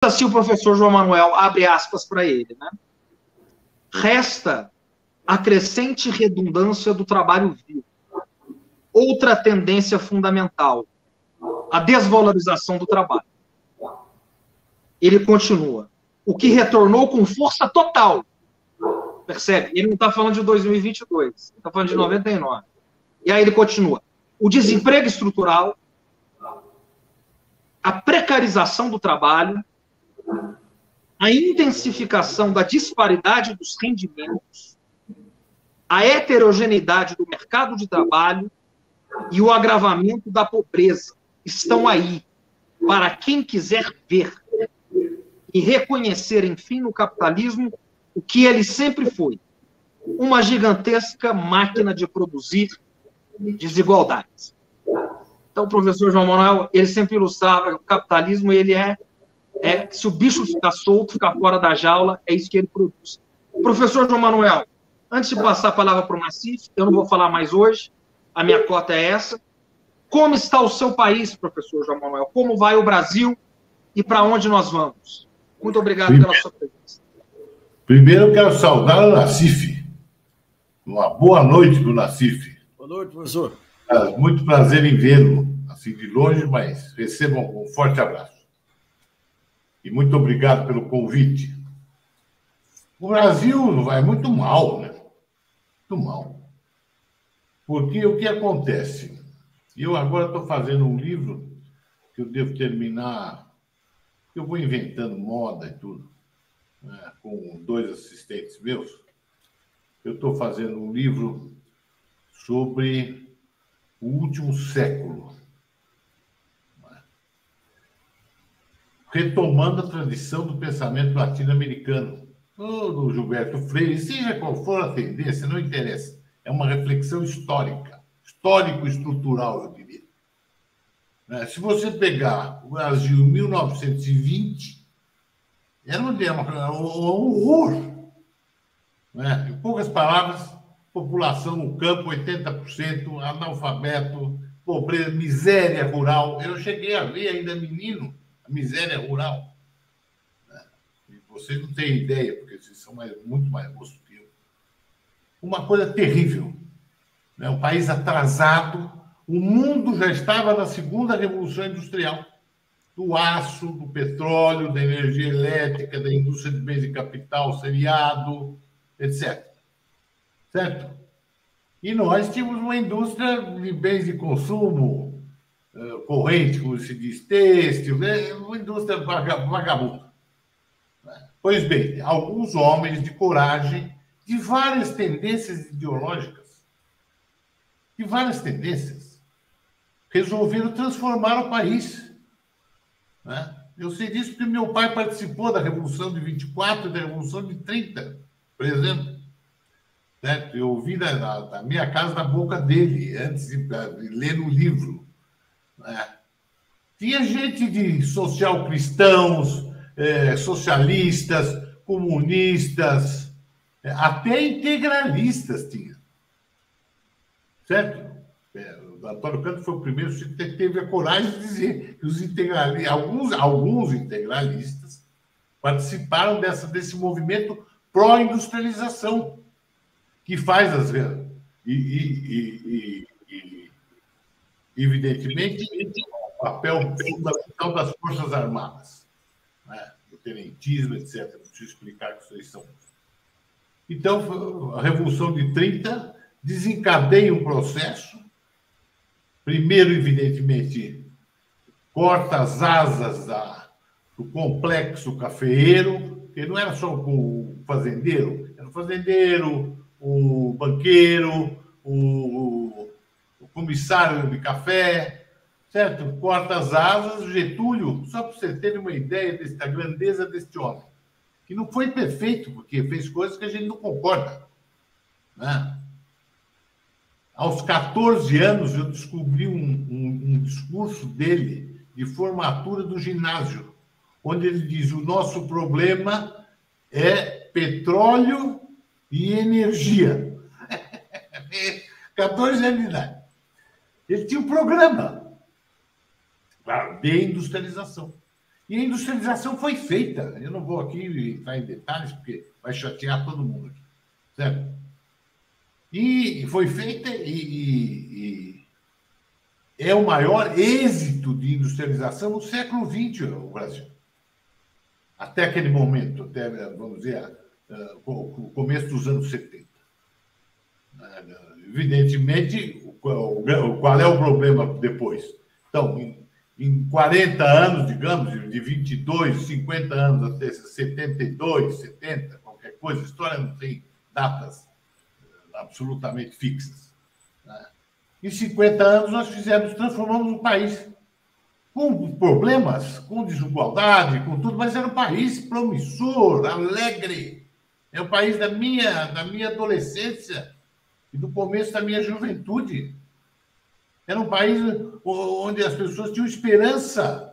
assim o professor João Manuel abre aspas para ele, né? Resta a crescente redundância do trabalho vivo. Outra tendência fundamental, a desvalorização do trabalho. Ele continua. O que retornou com força total. Percebe? Ele não está falando de 2022, ele está falando de 99. E aí ele continua. O desemprego estrutural, a precarização do trabalho, a intensificação da disparidade dos rendimentos, a heterogeneidade do mercado de trabalho e o agravamento da pobreza estão aí para quem quiser ver e reconhecer, enfim, no capitalismo o que ele sempre foi, uma gigantesca máquina de produzir desigualdades. Então, o professor João Manuel, ele sempre ilustrava que o capitalismo, ele se o bicho ficar solto, ficar fora da jaula, é isso que ele produz. Professor João Manuel, antes de passar a palavra para o Nassif, eu não vou falar mais hoje, a minha cota é essa. Como está o seu país, professor João Manuel? Como vai o Brasil e para onde nós vamos? Muito obrigado pela sua presença. Primeiro, eu quero saudar o Nassif. Uma boa noite para o Nassif. Boa noite, professor. Muito prazer em vê-lo, assim de longe, mas recebam um forte abraço. E muito obrigado pelo convite. O Brasil vai muito mal, né? Muito mal. Porque o que acontece? Eu agora estou fazendo um livro que eu devo terminar, eu vou inventando moda e tudo, né, com 2 assistentes meus. Eu estou fazendo um livro sobre o último século, retomando a tradição do pensamento latino-americano, do Gilberto Freire, seja qual for a tendência, não interessa. É uma reflexão histórica, histórico-estrutural, eu diria. Se você pegar o Brasil em 1920, era um horror. Em poucas palavras, população no campo, 80%, analfabeto, pobreza, miséria rural. Eu cheguei a ver, ainda menino, a miséria rural. E vocês não têm ideia, porque vocês são muito mais moços que eu. Uma coisa terrível. Um país atrasado. O mundo já estava na segunda revolução industrial. Do aço, do petróleo, da energia elétrica, da indústria de bens de capital, seriado, etc. Certo? E nós tínhamos uma indústria de bens de consumo corrente, como se diz, têxtil, uma indústria vagabunda. Pois bem, alguns homens de coragem, de várias tendências ideológicas, de várias tendências, resolveram transformar o país. Eu sei disso porque meu pai participou da Revolução de 24 e da Revolução de 30, por exemplo. Eu ouvi da minha casa, da boca dele, antes de ler no livro. Tinha gente de social-cristãos, socialistas, comunistas, até integralistas tinha. Certo? O Antônio Canto foi o primeiro que teve a coragem de dizer que os integralistas, alguns integralistas participaram desse movimento pró-industrialização, que faz as vezes. Evidentemente, o papel fundamental das Forças Armadas, do tenentismo, etc. Não preciso explicar que vocês são. Então, a Revolução de 30 desencadeia um processo. Primeiro, evidentemente, corta as asas do complexo cafeeiro, que não era só o fazendeiro, era o fazendeiro, o banqueiro, o comissário de café, certo? Corta as asas, o Getúlio, só para você ter uma ideia da grandeza deste homem, que não foi perfeito, porque fez coisas que a gente não concorda. Aos 14 anos, eu descobri um discurso dele de formatura do ginásio, onde ele diz: o nosso problema é petróleo e energia. 14 anos de idade. Ele tinha um programa, claro, de industrialização. E a industrialização foi feita. Eu não vou aqui entrar em detalhes, porque vai chatear todo mundo aqui. Certo? E foi feita e é o maior êxito de industrialização no século XX, o Brasil. Até aquele momento, até, vamos dizer, o começo dos anos 70. Evidentemente, qual é o problema depois? Então, em 40 anos, digamos, de 22, 50 anos até 72, 70, qualquer coisa, a história não tem datas absolutamente fixas. Em 50 anos, nós transformamos um país com problemas, com desigualdade, com tudo, mas era um país promissor, alegre. É o país da minha adolescência e do começo da minha juventude. Era um país onde as pessoas tinham esperança